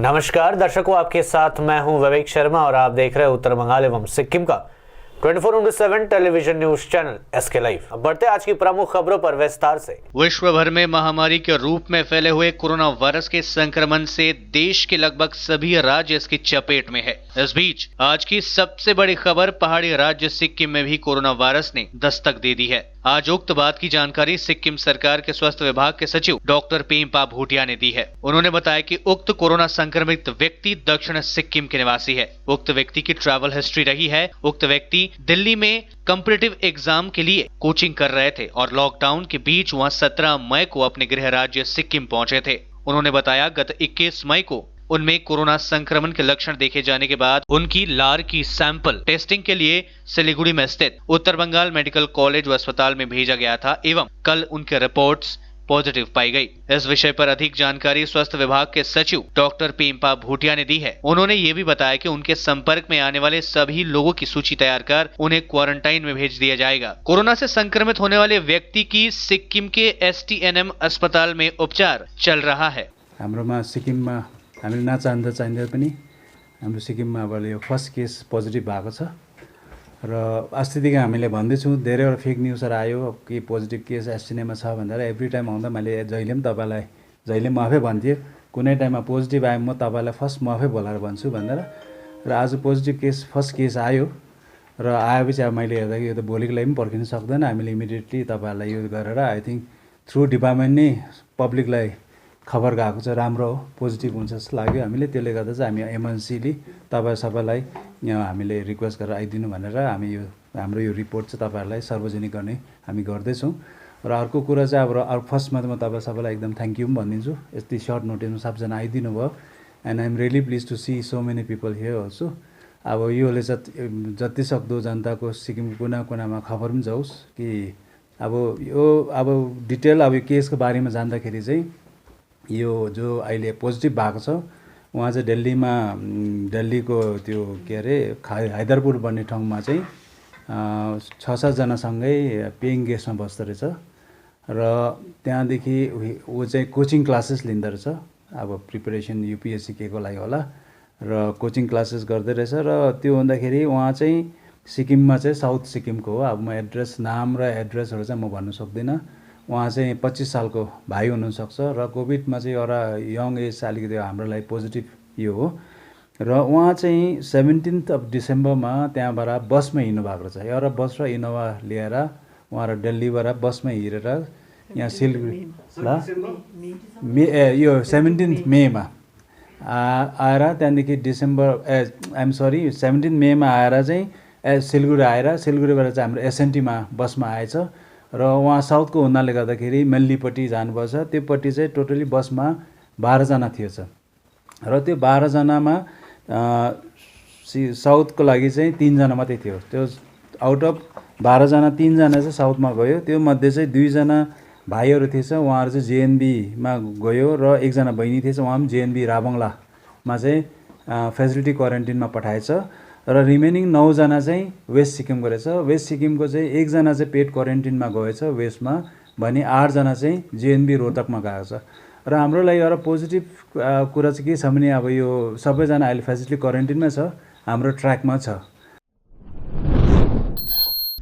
नमस्कार दर्शकों, आपके साथ मैं हूं विवेक शर्मा और आप देख रहे हैं उत्तर बंगाल एवं सिक्किम का 24/7 television news channel SK live. अब बढ़ते आज की प्रमुख खबरों पर विस्तार से। विश्व भर में महामारी के रूप में फैले हुए कोरोना वायरस के संक्रमण से देश के लगभग सभी राज्य इसकी चपेट में है। इस बीच आज की सबसे बड़ी खबर पहाड़ी राज्य सिक्किम में भी कोरोना वायरस ने दस्तक दे दी है। आज उक्त बात की जानकारी सिक्किम सरकार के स्वास्थ्य विभाग के सचिव डॉक्टर पेम्पा भूटिया ने दी है। उन्होंने बताया कि उक्त कोरोना संक्रमित व्यक्ति दक्षिण सिक्किम के निवासी है। उक्त व्यक्ति की ट्रैवल हिस्ट्री रही है। उक्त व्यक्ति दिल्ली में कॉम्पिटिटिव एग्जाम के लिए कोचिंग कर रहे थे और लॉकडाउन के बीच वहां 17 मई को अपने गृह राज्य सिक्किम पहुंचे थे। उन्होंने बताया गत 21 मई को उनमें कोरोना संक्रमण के लक्षण देखे जाने के बाद उनकी लार की सैंपल टेस्टिंग के लिए सिलीगुड़ी में स्थित उत्तर बंगाल मेडिकल कॉलेज व अस्पताल में भेजा गया था एवं कल उनके रिपोर्ट्स पॉजिटिव पाई गई। इस विषय पर अधिक जानकारी स्वास्थ्य विभाग के सचिव डॉक्टर पेम्पा भूटिया ने दी है। उन्होंने ये भी बताया कि उनके संपर्क में आने वाले सभी लोगों की सूची तैयार कर उन्हें क्वारंटाइन में भेज दिया जाएगा। कोरोना से संक्रमित होने वाले व्यक्ति की सिक्किम के STNM अस्पताल में उपचार चल रहा है। हाम्रोमा सिक्किममा हामीले नचाहँदा चाहिँदा पनि हाम्रो सिक्किममा अब यो फर्स्ट केस पोजिटिभ भएको छ र अस्तिदेखि हामीले भन्दैछौँ। धेरैवटा फेक न्युजहरू आयो कि पोजिटिभ केस STNMमा छ भनेर। एभ्री टाइम आउँदा मैले जहिले पनि तपाईँलाई जहिले म आफै भन्थेँ, कुनै टाइममा पोजिटिभ आयो म तपाईँलाई फर्स्ट म आफै बोलाएर भन्छु भनेर। र आज पोजिटिभ केस फर्स्ट केस आयो र आएपछि अब मैले हेर्दा यो त भोलिको लागि पनि पर्खिन सक्दैन। हामीले इमिडिएटली तपाईँहरूलाई यो गरेर आई थिङ्क थ्रु डिपार्टमेन्ट नै पब्लिकलाई खबर गएको छ, राम्रो हो, पोजिटिभ हुन्छ जस्तो लाग्यो हामीले। त्यसले गर्दा चाहिँ हामी इमर्जेन्सीली तपाईँ सबैलाई हामीले रिक्वेस्ट गरेर आइदिनु भनेर हामी यो हाम्रो यो रिपोर्ट चाहिँ तपाईँहरूलाई सार्वजनिक गर्ने हामी गर्दैछौँ। र अर्को कुरा चाहिँ अब फर्स्टमा त म तपाईँ सबैलाई एकदम थ्याङ्क यू पनि भनिदिन्छु। यति सर्ट नोटिसमा सबजना आइदिनु भयो and I am really pleased to see so many people here also. अब योले जति सक्दो जनताको सिक्किमको कुना कुनामा खबर पनि जाओस् कि अब डिटेल अब यो केसको बारेमा जान्दाखेरि चाहिँ यो जो अहिले पोजिटिभ भएको छ उहाँ चाहिँ दिल्लीको त्यो के अरे हैदरपुर भन्ने ठाउँमा चाहिँ 6-7 जनासँगै पेइङ गेस्टमा बस्दो रहेछ र त्यहाँदेखि ऊ चाहिँ कोचिङ क्लासेस लिँदो रहेछ। अब प्रिपरेसन UPSC के को लागि होला र कोचिङ क्लासेस गर्दै रहेछ। र त्यो हुँदाखेरि उहाँ चाहिँ सिक्किममा चाहिँ साउथ सिक्किमको हो। अब म नाम र एड्रेसहरू चाहिँ म भन्न सक्दिनँ। उहाँ चाहिँ 25 सालको भाइ हुनुसक्छ र कोभिडमा चाहिँ एउटा यङ एज अलिकति हाम्रो लागि पोजिटिभ यो हो। र उहाँ चाहिँ 17 डिसेम्बरमा त्यहाँबाट बसमा हिँड्नु भएको रहेछ। एउटा बस र इनोभा लिएर उहाँहरू दिल्लीबाट बसमा हिँडेर यहाँ सिलगढी यो 17 मेमा आएर त्यहाँदेखि 17 मेमा आएर चाहिँ सिलगढी आएर सिलगढीबाट चाहिँ हाम्रो SNTमा बसमा आएछ र उहाँ साउथको हुनाले गर्दाखेरि मेल्लीपट्टि जानुपर्छ। त्योपट्टि चाहिँ टोटली बसमा 12 जना थिएछ र त्यो 12 जनामा साउथको लागि चाहिँ 3 जना मात्रै थियो। त्यो आउट अफ 12 जना 3 जना चाहिँ साउथमा गयो। त्यो मध्ये चाहिँ 2 जना भाइहरू थिएछ, उहाँहरू चाहिँ JNBमा गयो र एकजना बहिनी थिएछ, उहाँ पनि JNB राबङलामा चाहिँ फेसिलिटी क्वारेन्टिनमा पठाएछ र रिमेनिङ 9 जना चाहिँ वेस्ट सिक्किमको रहेछ। वेस्ट सिक्किमको चाहिँ 1 जना चाहिँ पेड क्वारेन्टिनमा गएछ वेस्टमा, भने 8 जना चाहिँ JNB रोहतकमा गएको छ। र हाम्रो लागि एउटा पोजिटिभ कुरा चाहिँ के छ भने अब यो सबैजना अहिले फेसिलिटी क्वारेन्टिनमा छ, हाम्रो ट्र्याकमा छ।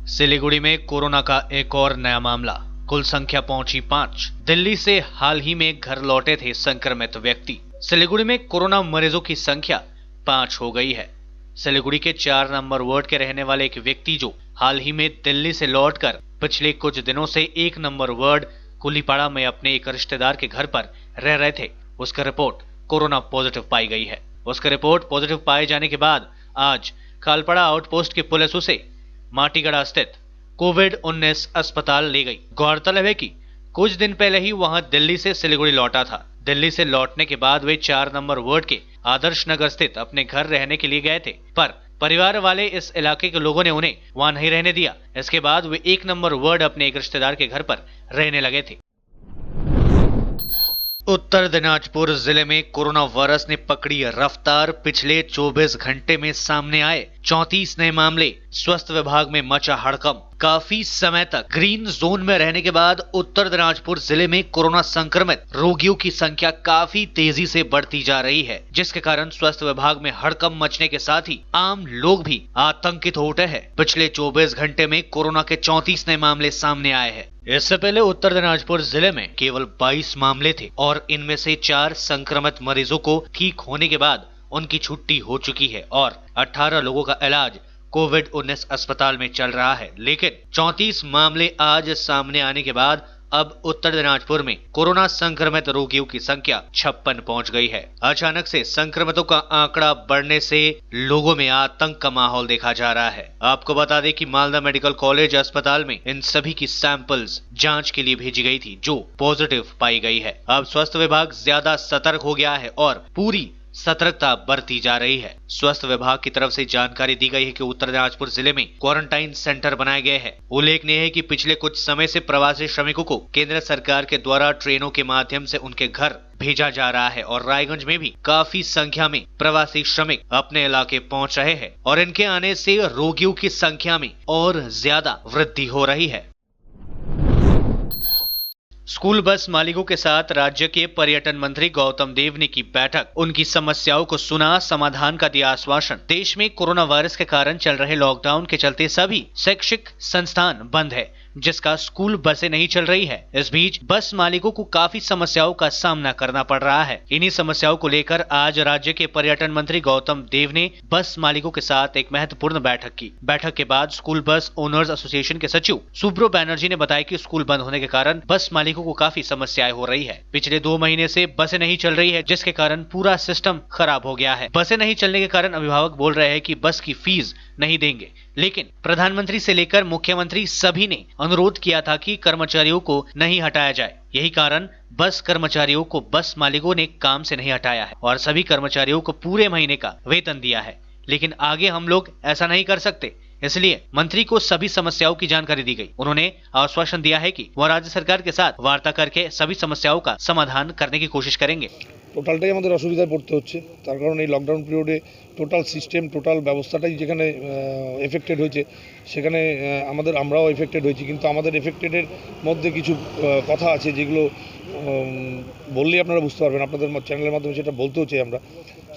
सिलीगुड़ी में कोरोना का एक और नया मामला, कुल संख्या पहुंची 5। दिल्ली से हाल ही में घर लौटे थे संक्रमित व्यक्ति। सिलीगुड़ी में कोरोना मरीजों की संख्या 5 हो गई है। सिलीगुड़ी के 4 नंबर वार्ड के रहने वाले एक व्यक्ति जो हाल ही में दिल्ली से लौटकर पिछले कुछ दिनों से 1 नंबर वार्ड कुलीपाड़ा में अपने एक रिश्तेदार के घर पर रह रहे थे, उसका रिपोर्ट कोरोना पॉजिटिव पाई गई है। उसका रिपोर्ट पॉजिटिव पाए जाने के बाद आज खालपाड़ा आउटपोस्ट की पुलिस उसे माटीगढ़ा स्थित कोविड-19 अस्पताल ले गई। गौरतलब है कि कुछ दिन पहले ही वहां दिल्ली से सिलीगुड़ी लौटा था। दिल्ली से लौटने के बाद वे 4 नंबर वार्ड के आदर्श नगर स्थित अपने घर रहने के लिए गए थे, पर परिवार वाले इस इलाके के लोगों ने उन्हें वहां नहीं रहने दिया। इसके बाद वे 1 नंबर वार्ड अपने एक रिश्तेदार के घर पर रहने लगे थे। उत्तर दिनाजपुर जिले में कोरोना वायरस ने पकड़ी रफ्तार। पिछले 24 घंटे में सामने आए 34 नए मामले, स्वास्थ्य विभाग में मचा हड़कंप। काफी समय तक ग्रीन जोन में रहने के बाद उत्तर दिनाजपुर जिले में कोरोना संक्रमित रोगियों की संख्या काफी तेजी से बढ़ती जा रही है, जिसके कारण स्वास्थ्य विभाग में हड़कंप मचने के साथ ही आम लोग भी आतंकित हो उठे हैं। पिछले 24 घंटे में कोरोना के 34 नए मामले सामने आए हैं। इससे पहले उत्तर दिनाजपुर जिले में केवल 22 मामले थे और इनमें से 4 संक्रमित मरीजों को ठीक होने के बाद उनकी छुट्टी हो चुकी है और 18 लोगों का इलाज कोविड-19 अस्पताल में चल रहा है। लेकिन 34 मामले आज सामने आने के बाद अब उत्तर दिनाजपुर में कोरोना संक्रमित रोगियों की संख्या 56 पहुंच गई है। अचानक से संक्रमितों का आंकड़ा बढ़ने से लोगों में आतंक का माहौल देखा जा रहा है। आपको बता दें कि मालदा मेडिकल कॉलेज अस्पताल में इन सभी की सैंपल्स जांच के लिए भेजी गई थी, जो पॉजिटिव पाई गई है। अब स्वास्थ्य विभाग ज्यादा सतर्क हो गया है और पूरी सतर्कता बरती जा रही है। स्वास्थ्य विभाग की तरफ से जानकारी दी गई है कि उत्तर दिनाजपुर जिले में क्वारंटाइन सेंटर बनाए गए हैं। उल्लेखनीय है कि पिछले कुछ समय से प्रवासी श्रमिकों को केंद्र सरकार के द्वारा ट्रेनों के माध्यम से उनके घर भेजा जा रहा है और रायगंज में भी काफी संख्या में प्रवासी श्रमिक अपने इलाके पहुंच रहे हैं और इनके आने से रोगियों की संख्या में और ज्यादा वृद्धि हो रही है। स्कूल बस मालिकों के साथ राज्य के पर्यटन मंत्री गौतम देव ने की बैठक। उनकी समस्याओं को सुना, समाधान का दिया आश्वासन। देश में कोरोना वायरस के कारण चल रहे लॉकडाउन के चलते सभी शैक्षिक संस्थान बंद है, जिसका स्कूल बसें नहीं चल रही है। इस बीच बस मालिकों को काफी समस्याओं का सामना करना पड़ रहा है। इन्हीं समस्याओं को लेकर आज राज्य के पर्यटन मंत्री गौतम देव ने बस मालिकों के साथ एक महत्वपूर्ण बैठक की। बैठक के बाद स्कूल बस ओनर्स एसोसिएशन के सचिव सुब्रो बैनर्जी ने बताया कि स्कूल बंद होने के कारण बस मालिकों को काफी समस्याएं हो रही है। पिछले 2 महीने से बसें नहीं चल रही है, जिसके कारण पूरा सिस्टम खराब हो गया है। बसें नहीं चलने के कारण अभिभावक बोल रहे हैं कि बस की फीस नहीं देंगे, लेकिन प्रधानमंत्री से लेकर मुख्यमंत्री सभी ने अनुरोध किया था कि कर्मचारियों को नहीं हटाया जाए। यही कारण बस कर्मचारियों को बस मालिकों ने काम से नहीं हटाया है और सभी कर्मचारियों को पूरे महीने का वेतन दिया है। लेकिन आगे हम लोग ऐसा नहीं कर सकते, इसलिए मंत्री को सभी समस्याओं की जानकारी दी गई। उन्होंने आश्वासन दिया है कि वह राज्य सरकार के साथ वार्ता करके सभी समस्याओं का समाधान करने की कोशिश करेंगे। টোটালটাই আমাদের অসুবিধায় পড়তে হচ্ছে, তার কারণ এই লকডাউন পিরিয়ডে টোটাল সিস্টেম, টোটাল ব্যবস্থাটাই যেখানে এফেক্টেড হয়েছে, সেখানে আমরাও এফেক্টেড হয়েছি। কিন্তু আমাদের এফেক্টেডের মধ্যে কিছু কথা আছে যেগুলো বললেই আপনারা বুঝতে পারবেন, আপনাদের চ্যানেলের মাধ্যমে সেটা বলতেও চাই আমরা।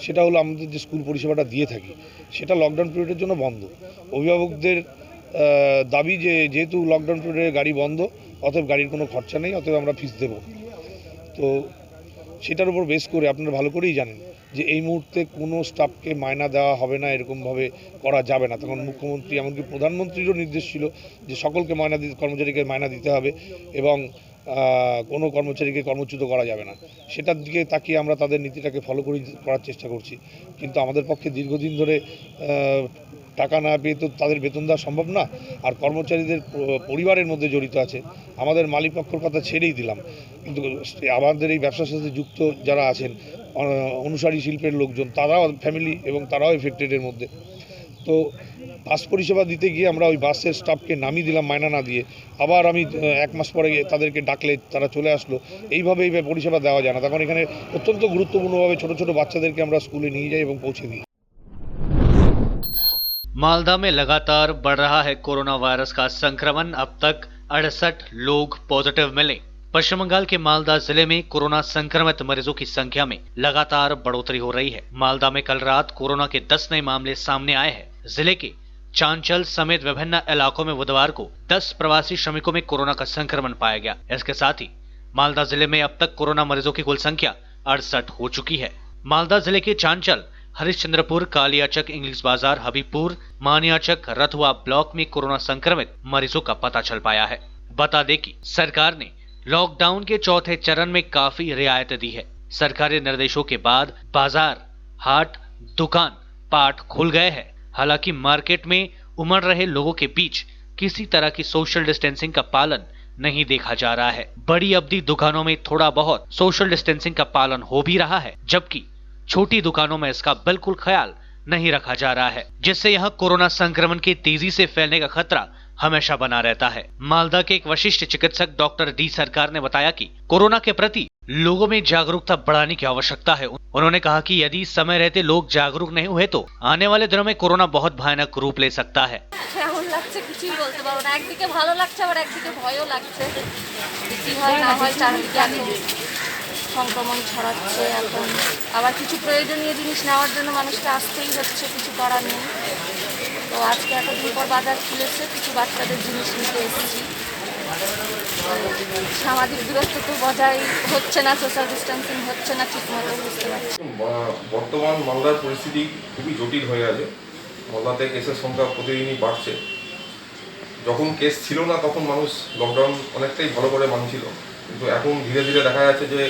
সেটা হলো আমাদের যে স্কুল পরিষেবাটা দিয়ে থাকি, সেটা লকডাউন পিরিয়ডের জন্য বন্ধ। অভিভাবকদের দাবি যে যেহেতু লকডাউন পিরিয়ডে গাড়ি বন্ধ, অতএব গাড়ির কোনো খরচা নেই, অতএব আমরা ফিস দেবো। তো সেটার উপর বেস করে আপনারা ভালো করেই জানেন যে এই মুহূর্তে কোনো স্টাফকে মায়না দেওয়া হবে না, এরকমভাবে করা যাবে না। তখন মুখ্যমন্ত্রী, এমনকি প্রধানমন্ত্রীরও নির্দেশ ছিল যে সকলকে কর্মচারীকে মায়না দিতে হবে এবং কোনো কর্মচারীকে কর্মচ্যুত করা যাবে না। সেটার দিকে তাকিয়ে আমরা তাদের নীতিটাকে ফলো করার চেষ্টা করছি। কিন্তু আমাদের পক্ষে দীর্ঘদিন ধরে টাকা না পেয়ে তো তাদের বেতন দেওয়া সম্ভব না, আর কর্মচারীদের পরিবারের মধ্যে জড়িত আছে। আমাদের মালিক পক্ষের কথা ছেড়েই দিলাম, কিন্তু আমাদের এই ব্যবসার সাথে যুক্ত যারা আছেন, অনুসারী শিল্পের লোকজন, তারাও ফ্যামিলি এবং তারাও এফেক্টেডের মধ্যে। তো বাস পরিষেবা দিতে গিয়ে আমরা ওই বাসের স্টাফকে নামিয়ে দিলাম মায়না না দিয়ে। আবার আমি 1 মাস পরে তাদেরকে ডাকলে তারা চলে আসলো। এইভাবে এই পরিষেবা দেওয়া যায় না। তখন এখানে অত্যন্ত গুরুত্বপূর্ণভাবে ছোট ছোট বাচ্চাদেরকে আমরা স্কুলে নিয়ে যাই এবং পৌঁছে দিই। मालदा में लगातार बढ़ रहा है कोरोना वायरस का संक्रमण। अब तक 68 लोग पॉजिटिव मिले। पश्चिम बंगाल के मालदा जिले में कोरोना संक्रमित मरीजों की संख्या में लगातार बढ़ोतरी हो रही है। मालदा में कल रात कोरोना के 10 नए मामले सामने आए हैं। जिले के चांचल समेत विभिन्न इलाकों में बुधवार को 10 प्रवासी श्रमिकों में कोरोना का संक्रमण पाया गया। इसके साथ ही मालदा जिले में अब तक कोरोना मरीजों की कुल संख्या 68 हो चुकी है। मालदा जिले के चांचल, हरिश्चंद्रपुर, कालियाचक, इंग्लिश बाजार, हबीबपुर, मानियाचक, रथुआ ब्लॉक में कोरोना संक्रमित मरीजों का पता चल पाया है। बता दें कि सरकार ने लॉकडाउन के चौथे चरण में काफी रियायत दी है। सरकारी निर्देशों के बाद बाजार, हाट, दुकान, पाट खुल गए हैं। हालांकि मार्केट में उमड़ रहे लोगों के बीच किसी तरह की सोशल डिस्टेंसिंग का पालन नहीं देखा जा रहा है। बड़ी अवधि दुकानों में थोड़ा बहुत सोशल डिस्टेंसिंग का पालन हो भी रहा है, जबकि छोटी दुकानों में इसका बिल्कुल ख्याल नहीं रखा जा रहा है, जिससे यहाँ कोरोना संक्रमण के तेजी से फैलने का खतरा हमेशा बना रहता है। मालदा के एक वरिष्ठ चिकित्सक डॉक्टर डी सरकार ने बताया कि कोरोना के प्रति लोगों में जागरूकता बढ़ाने की आवश्यकता है। उन्होंने कहा कि यदि समय रहते लोग जागरूक नहीं हुए तो आने वाले दिनों में कोरोना बहुत भयानक रूप ले सकता है। কেমন লাগছে কিছুই বলতে পারবো না, একদিকে ভালো লাগছে আবার একদিকে ভয়ও লাগছে। কি হয় না হয় চারদিকে এখন সংক্রমণ ছড়াচ্ছে, এখন আবার কিছু প্রয়োজনীয় জিনিস নেওয়ার জন্য মানুষকে আসতেই হচ্ছে, কিছু করার নেই। তো আজকে এতদিন পর বাজার খুলেছে, কিছু বাচ্চাদের জিনিস নিতে এসেছি। সামাজিক দূরত্ব তো বজায় হচ্ছে না, সোশ্যাল ডিস্টেন্সিং হচ্ছে না ঠিক মতো, বুঝতে পারছি। বর্তমান মালদার পরিস্থিতি খুবই জটিল হয়ে আছে। মালদাতে কেসের সংখ্যা প্রতিদিনই বাড়ছে। যখন কেস ছিল না তখন মানুষ লকডাউন অনেকটাই ভালো করে মানছিল, কিন্তু এখন ধীরে ধীরে দেখা যাচ্ছে যে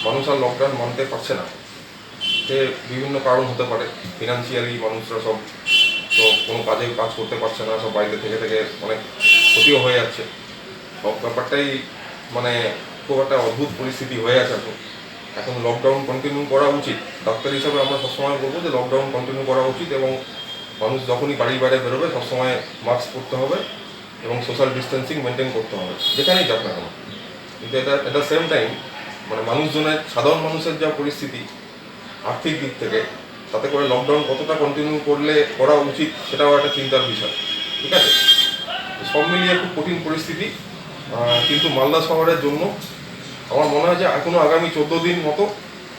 মানুষ আর লকডাউন মানতে পারছে না। সে বিভিন্ন কারণ হতে পারে। ফিনান্সিয়ালি মানুষরা সব তো কোনো কাজ করতে পারছে না, সব বাড়িতে থেকে থেকে অনেক ক্ষতিও হয়ে যাচ্ছে। সব ব্যাপারটাই মানে খুব একটা অদ্ভুত পরিস্থিতি হয়ে আছে এখন। এখন লকডাউন কন্টিনিউ করা উচিত। ডাক্তার হিসাবে আমরা সবসময় বলবো যে লকডাউন কন্টিনিউ করা উচিত, এবং মানুষ যখনই বাড়ির বাইরে বেরোবে সবসময় মাস্ক পরতে হবে এবং সোশ্যাল ডিস্টেন্সিং মেনটেন করতে হবে যেখানেই যাক না কেন। কিন্তু এট দ্য সেম টাইম মানে মানুষজনের, সাধারণ মানুষের যা পরিস্থিতি আর্থিক দিক থেকে, তাতে করে লকডাউন কতটা কন্টিনিউ করা উচিত সেটাও একটা চিন্তার বিষয়। ঠিক আছে, সব মিলিয়ে খুব কঠিন পরিস্থিতি। কিন্তু মালদা শহরের জন্য আমার মনে হয় যে এখনও আগামী 14 দিন মতো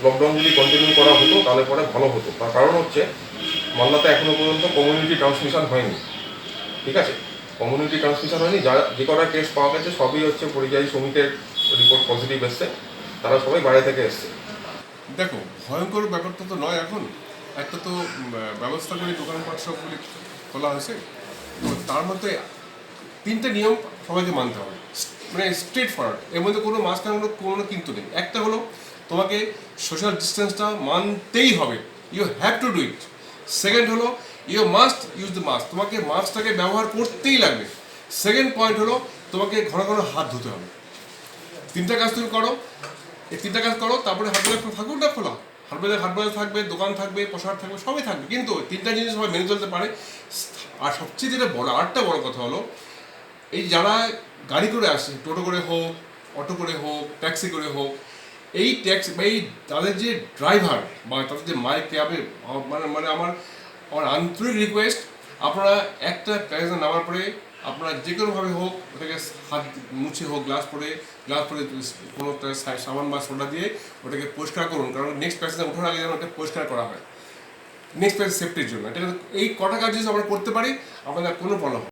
লকডাউন যদি কন্টিনিউ করা হতো তাহলে পরে ভালো হতো। তার কারণ হচ্ছে মালদাতে এখনও পর্যন্ত কমিউনিটি ট্রান্সমিশন হয়নি। ঠিক আছে, কমিউনিটি ট্রান্সমিশন হয়নি। যে কটা কেস পাওয়া গেছে সবই হচ্ছে পরিযায়ী শ্রমিকের রিপোর্ট পজিটিভ এসছে, তারা সবাই বাইরে থেকে এসছে। দেখো, ভয়ঙ্কর ব্যাপারটা তো নয়। এখন একটা তো ব্যবস্থা করে দোকানপাট সবগুলি খোলা হয়েছে, তো তার মধ্যে 3টে নিয়ম সবাইকে মানতে হবে, মানে স্ট্রেট ফরওয়ার্ড। এর মধ্যে কোনো মাঝখানে কোনো কিন্তু নেই। একটা হলো তোমাকে সোশ্যাল ডিস্টেন্সটা মানতেই হবে, you have to do it. Second হলো you must use the mask, তোমাকে মাস্কটাকে ব্যবহার করতেই লাগবে। সেকেন্ড পয়েন্ট হলো তোমাকে ঘন ঘন হাত ধুতে হবে। 3টা কাজ তুমি করো, এই 3টা কাজ করো, তারপরে হাট বাজার থাকুক না খোলা, হাট বাজার থাকবে, দোকান থাকবে, প্রসার থাকবে, সবই থাকবে, কিন্তু 3টা জিনিস সবাই মেনে চলতে পারে। আর সবচেয়ে যেটা বড়, আরেকটা বড় কথা হলো, এই যারা গাড়ি করে আসে, টোটো করে হোক, অটো করে হোক, ট্যাক্সি করে হোক, এই ট্যাক্সি বা এই তাদের যে ড্রাইভার বা তাদের যে মাইক ক্যাবে, মানে আমার আন্তরিক রিকোয়েস্ট, আপনারা একটা প্যাসেঞ্জার নামার পরে আপনারা যে কোনোভাবে হোক ওটাকে হাত মুছে হোক, গ্লাস পরে কোনো একটা সাবান বা সোডা দিয়ে ওটাকে পরিষ্কার করুন, কারণ নেক্সট প্যাসেঞ্জার ওঠার আগে যেন ওটা পরিষ্কার করা হয়, নেক্সট প্যাসেঞ্জার সেফটির জন্য। এটা এই কটা কাজ যদি আমরা করতে পারি, আমাদের কোনো প্রবলেম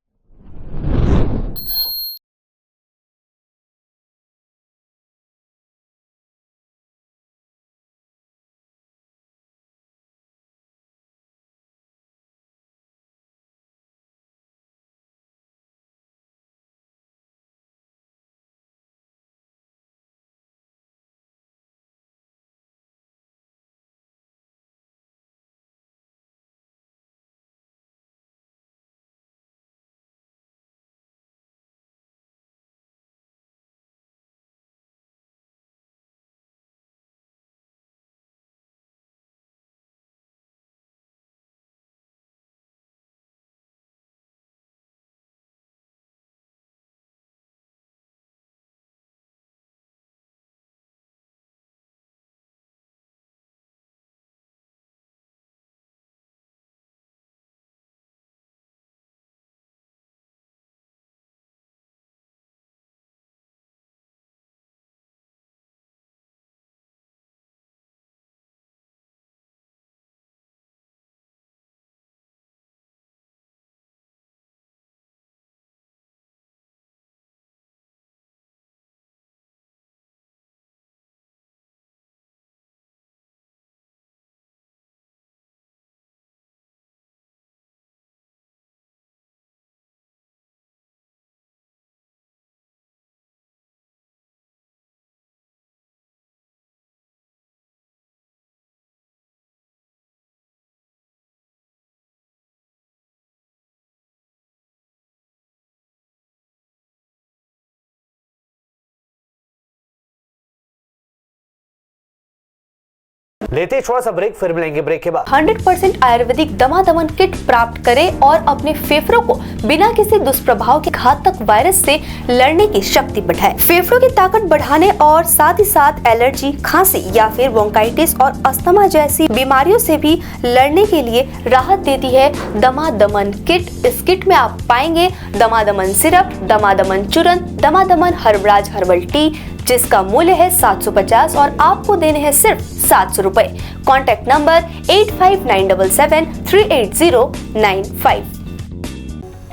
लेते हैं छोटा सा ब्रेक, फिर मिलेंगे ब्रेक के बाद। 100% आयुर्वेदिक दमादमन किट प्राप्त करें और अपने फेफड़ों को बिना किसी दुष्प्रभाव के घातक वायरस से लड़ने की शक्ति बढ़ाएं। फेफड़ों की ताकत बढ़ाने और साथ ही साथ एलर्जी, खांसी या फिर ब्रोंकाइटिस और अस्थमा जैसी बीमारियों से भी लड़ने के लिए राहत देती है दमादमन किट। इस किट में आप पाएंगे दमादमन सिरप, दमादमन चूर्ण, दमादमन हर्बराज हर्बल टी, जिसका मूल्य है 750 और आपको देने हैं सिर्फ 700 रुपए। Contact number 8597738095।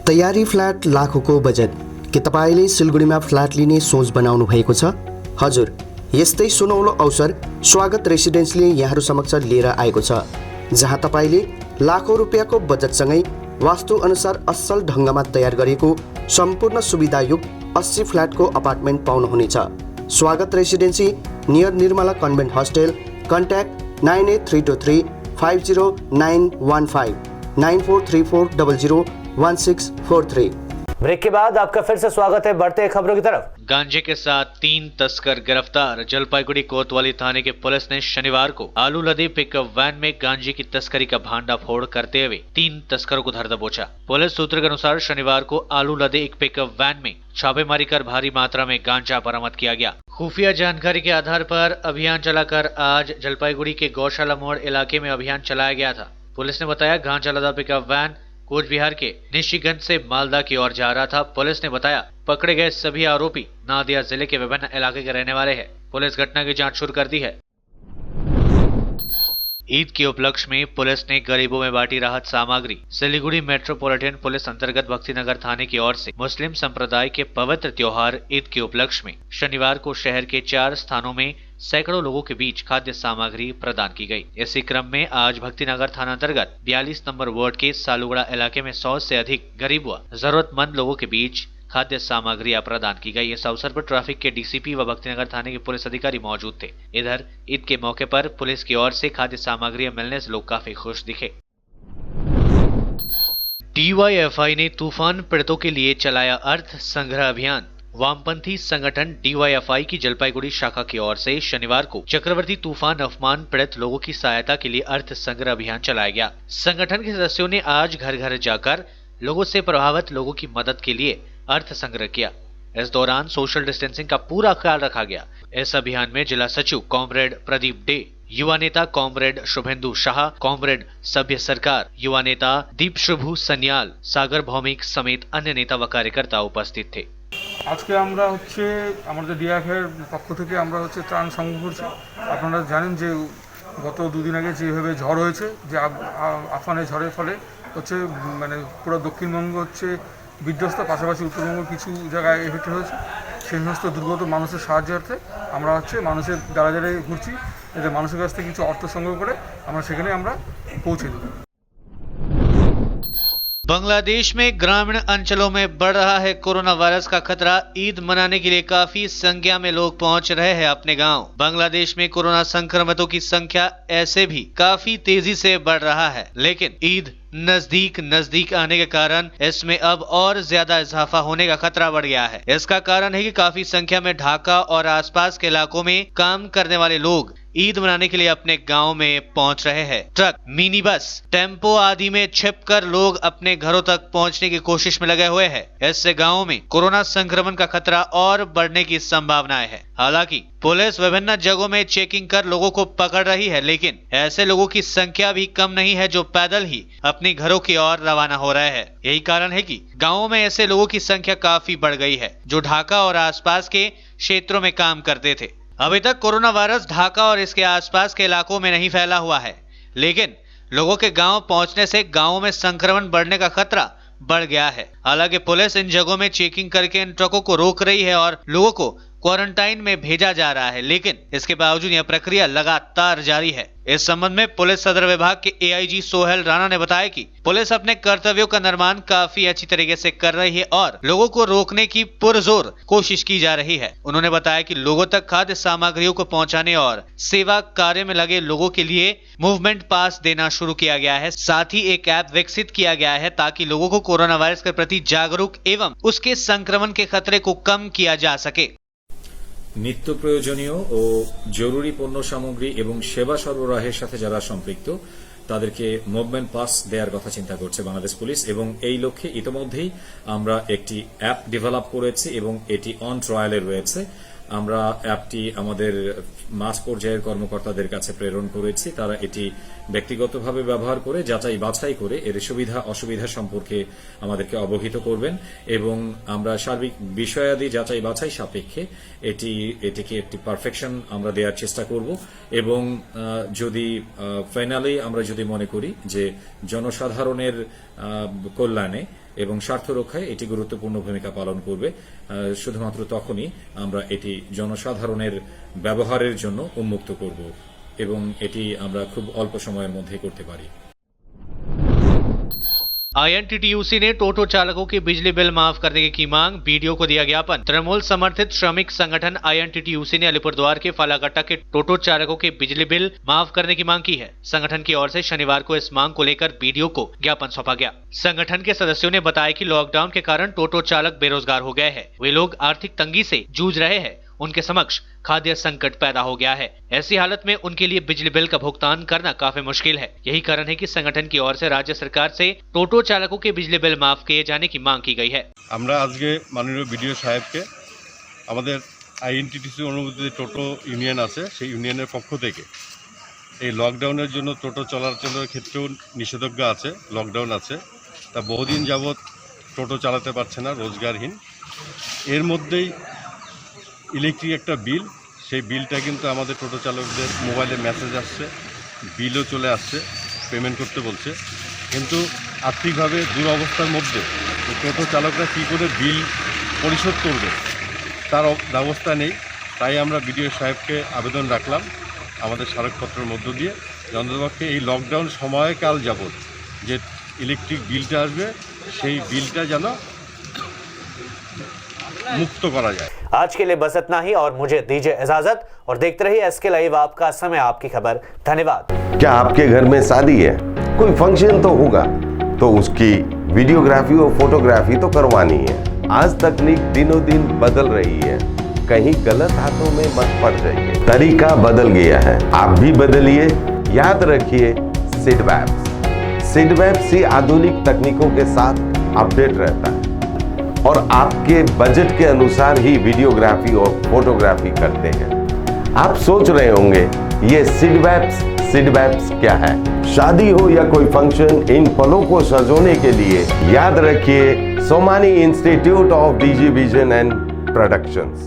तयारी फ्ल्याट लाखौंको बजेट के तपाईँले सिलगढीमा फ्ल्याट लिने सोच बनाउनु भएको छ? हजुर, यस्तै सुनौलो अवसर स्वागत रेसिडेन्सले यहाँहरू समक्ष लिएर आएको छ, जहाँ तपाईँले लाखौं रुपियाँको बजेटसँगै वास्तु अनुसार असल ढङ्गमा तयार गरिएको सम्पूर्ण सुविधायुक्त 80 फ्ल्याटको अपार्टमेन्ट पाउनुहुनेछ। Swagat residency near Nirmala convent hostel. Contact 9832350915 9434001643। Break के बाद आपका फिर से स्वागत है। बढ़ते हैं खबरों की तरफ। गांजे के साथ 3 तस्कर गिरफ्तार। जलपाईगुड़ी कोतवाली थाने के पुलिस ने शनिवार को आलू लदे पिकअप वैन में गांजे की तस्करी का भांडाफोड़ करते हुए 3 तस्करों को धर दबोचा। पुलिस सूत्र के अनुसार शनिवार को आलू लदे एक पिकअप वैन में छापेमारी कर भारी मात्रा में गांजा बरामद किया गया। खुफिया जानकारी के आधार पर अभियान चलाकर आज जलपाईगुड़ी के गौशाला मोड़ इलाके में अभियान चलाया गया था। पुलिस ने बताया गांजा लदा पिकअप वैन कोच बिहार के निशिगंज से मालदा की ओर जा रहा था। पुलिस ने बताया पकड़े गए सभी आरोपी नादिया जिले के विभिन्न इलाके के रहने वाले हैं। पुलिस घटना की जांच शुरू कर दी है। ईद के उपलक्ष्य में पुलिस ने गरीबों में बांटी राहत सामग्री। सिलीगुड़ी मेट्रोपॉलिटन पुलिस अंतर्गत भक्तिनगर थाने की ओर से मुस्लिम संप्रदाय के पवित्र त्योहार ईद के उपलक्ष्य में शनिवार को शहर के 4 स्थानों में सैकड़ों लोगों के बीच खाद्य सामग्री प्रदान की गई। इसी क्रम में आज भक्तिनगर थाना अंतर्गत 42 नंबर वार्ड के सालुगड़ा इलाके में 100 से अधिक गरीब व जरूरतमंद लोगों के बीच खाद्य सामग्रियां प्रदान की गई। इस अवसर पर ट्रैफिक के डीसीपी व भक्तिनगर थाने के पुलिस अधिकारी मौजूद थे। इधर ईद के मौके पर पुलिस की ओर से खाद्य सामग्रियां मिलने से लोग काफी खुश दिखे। डीवाईएफआई ने तूफान पीड़ितों के लिए चलाया अर्थ संग्रह अभियान। वामपंथी संगठन डीवाईएफआई की जलपाईगुड़ी शाखा की ओर से शनिवार को चक्रवर्ती तूफान अफमान पीड़ित लोगों की सहायता के लिए अर्थ संग्रह अभियान चलाया गया। संगठन के सदस्यों ने आज घर घर जाकर लोगों से प्रभावित लोगों की मदद के लिए अर्थ संग्रह किया। इस दौरान सोशल डिस्टेंसिंग का पूरा ख्याल रखा गया। इस अभियान में जिला सचिव कॉमरेड प्रदीप डे, युवा नेता कॉमरेड शुभेंदु शाह, कॉमरेड सभ्य सरकार, युवा नेता दीप शुभु सन्याल, सागर भौमिक समेत अन्य नेता व कार्यकर्ता उपस्थित थे। আজকে আমরা হচ্ছে আমাদের ডিআইএফের পক্ষ থেকে আমরা হচ্ছে ত্রাণ সংগ্রহ করছি। আপনারা জানেন যে গত 2 দিন আগে যেভাবে ঝড় হয়েছে, যে আফানের ঝড়ের ফলে হচ্ছে মানে পুরো দক্ষিণবঙ্গ হচ্ছে বিধ্বস্ত, পাশাপাশি উত্তরবঙ্গ কিছু জায়গায় এফেক্টেড হয়েছে। সেই সমস্ত দুর্গত মানুষের সাহায্যার্থে আমরা হচ্ছে মানুষের দ্বারা দ্বারে ঘুরছি, যাতে মানুষের কাছ থেকে কিছু অর্থ সংগ্রহ করে আমরা সেখানে আমরা পৌঁছে দেব। बांग्लादेश में ग्रामीण अंचलों में बढ़ रहा है कोरोना वायरस का खतरा। ईद मनाने के लिए काफी संख्या में लोग पहुंच रहे हैं अपने गांव। बांग्लादेश में कोरोना संक्रमितों की संख्या ऐसे भी काफी तेजी से बढ़ रहा है, लेकिन ईद नजदीक आने के कारण इसमें अब और ज्यादा इजाफा होने का खतरा बढ़ गया है। इसका कारण है कि काफी संख्या में ढाका और आसपास के इलाकों में काम करने वाले लोग ईद मनाने के लिए अपने गांव में पहुंच रहे हैं। ट्रक, मिनी बस, टेम्पो आदि में छिपकर लोग अपने घरों तक पहुंचने की कोशिश में लगे हुए हैं। इससे गांवों में कोरोना संक्रमण का खतरा और बढ़ने की संभावनाएं है। हालांकि पुलिस विभिन्न जगहों में चेकिंग कर लोगों को पकड़ रही है, लेकिन ऐसे लोगों की संख्या भी कम नहीं है जो पैदल ही अपने घरों की ओर रवाना हो रहे हैं। यही कारण है कि गाँवों में ऐसे लोगों की संख्या काफी बढ़ गई है जो ढाका और आसपास के क्षेत्रों में काम करते थे। अभी तक कोरोना वायरस ढाका और इसके आसपास के इलाकों में नहीं फैला हुआ है, लेकिन लोगों के गांव पहुंचने से गांवों में संक्रमण बढ़ने का खतरा बढ़ गया है। हालांकि पुलिस इन जगहों में चेकिंग करके इन ट्रकों को रोक रही है और लोगों को क्वारंटाइन में भेजा जा रहा है, लेकिन इसके बावजूद यह प्रक्रिया लगातार जारी है। इस संबंध में पुलिस सदर विभाग के एआईजी सोहेल राणा ने बताया कि पुलिस अपने कर्तव्यों का निर्वहन काफी अच्छी तरीके से कर रही है और लोगों को रोकने की पुरजोर कोशिश की जा रही है। उन्होंने बताया कि लोगों तक खाद्य सामग्रियों को पहुंचाने और सेवा कार्य में लगे लोगों के लिए मूवमेंट पास देना शुरू किया गया है। साथ ही एक ऐप विकसित किया गया है ताकि लोगों को कोरोना वायरस के प्रति जागरूक एवं उसके संक्रमण के खतरे को कम किया जा सके। নিত্য প্রয়োজনীয় ও জরুরি পণ্য সামগ্রী এবং সেবা সরবরাহের সাথে যারা সম্পৃক্ত তাদেরকে মুভমেন্ট পাস দেওয়ার কথা চিন্তা করছে বাংলাদেশ পুলিশ এবং এই লক্ষ্যে ইতিমধ্যেই আমরা একটি অ্যাপ ডেভেলপ করেছি এবং এটি অন ট্রায়ালে রয়েছে। আমরা অ্যাপটি আমাদের মাঠ পর্যায়ের কর্মকর্তাদের কাছে প্রেরণ করেছি। তারা এটি ব্যক্তিগতভাবে ব্যবহার করে যাচাই বাছাই করে এর সুবিধা অসুবিধা সম্পর্কে আমাদেরকে অবহিত করবেন এবং আমরা সার্বিক বিষয়াদি যাচাই বাছাই সাপেক্ষে এটিকে একটি পারফেকশন আমরা দেওয়ার চেষ্টা করব এবং যদি ফাইনালি আমরা যদি মনে করি যে জনসাধারণের কল্যাণে এবং স্বার্থ রক্ষায় এটি গুরুত্বপূর্ণ ভূমিকা পালন করবে, শুধুমাত্র তখনই আমরা এটি জনসাধারণের ব্যবহারের জন্য উন্মুক্ত করব এবং এটি আমরা খুব অল্প সময়ের মধ্যে করতে পারি। INTTUC ने टोटो चालकों के बिजली बिल माफ करने की मांग, वीडियो को दिया ज्ञापन। तृणमूल समर्थित श्रमिक संगठन INTTUC ने अलीपुरद्वार के फालाकट्टा के टोटो चालकों के बिजली बिल माफ करने की मांग की है। संगठन की ओर से शनिवार को इस मांग को लेकर बीडीओ को ज्ञापन सौंपा गया। संगठन के सदस्यों ने बताया कि लॉकडाउन के कारण टोटो चालक बेरोजगार हो गए हैं। वे लोग आर्थिक तंगी से जूझ रहे हैं। उनके समक्ष खाद्य संकट पैदा हो गया है। ऐसी हालत में उनके लिए बिजली बिल का भुगतान करना काफी मुश्किल है। यही कारण है कि संगठन की ओर से राज्य सरकार से टोटो चालकों के बिजली बिल माफ किए जाने की मांग की गई है। আমরা আজকে মাননীয় বিডিও সাহেবকে আমাদের আইএনটিটিসি অনুমোদিত টোটো ইউনিয়ন আছে সেই ইউনিয়নের পক্ষ থেকে এই লকডাউনের জন্য টোটো চলাচলের ক্ষেত্রেও নিষেধাজ্ঞা আছে, লকডাউন আছে, তা বহুদিন যাবৎ টোটো চালাতে পারছে না, রোজগারহীন। এর মধ্যেই ইলেকট্রিক একটা বিল, সেই বিলটা কিন্তু আমাদের টোটো চালকদের মোবাইলে মেসেজ আসছে, বিলও চলে আসছে, পেমেন্ট করতে বলছে, কিন্তু আর্থিকভাবে দুরবস্থার মধ্যে টোটো চালকরা কী করে বিল পরিশোধ করবে তার ব্যবস্থা নেই। তাই আমরা বিডিও সাহেবকে আবেদন রাখলাম আমাদের স্মারকপত্রের মধ্য দিয়ে যন্ত্রপক্ষে এই লকডাউন সময়কাল যাবৎ যে ইলেকট্রিক বিলটা আসবে সেই বিলটা যেন मुक्त करा जाए। आज के लिए बस इतना ही और मुझे दीजिए इजाजत और देखते रहिए SK लाइव, आपका समय आपकी खबर। धन्यवाद। क्या आपके घर में शादी है, कोई फंक्शन तो होगा, तो उसकी वीडियोग्राफी और फोटोग्राफी तो करवानी है। आज तकनीक दिनों दिन बदल रही है, कहीं गलत हाथों में मत पड़ जाइए। तरीका बदल गया है, आप भी बदलिए। याद रखिए सिडवैप्स ही आधुनिक तकनीकों के साथ अपडेट रहता है और आपके बजट के अनुसार ही वीडियोग्राफी और फोटोग्राफी करते हैं। आप सोच रहे होंगे ये सिडवैप्स क्या है? शादी हो या कोई फंक्शन, इन पलों को सजोने के लिए याद रखिए Somani institute of digi vision and productions.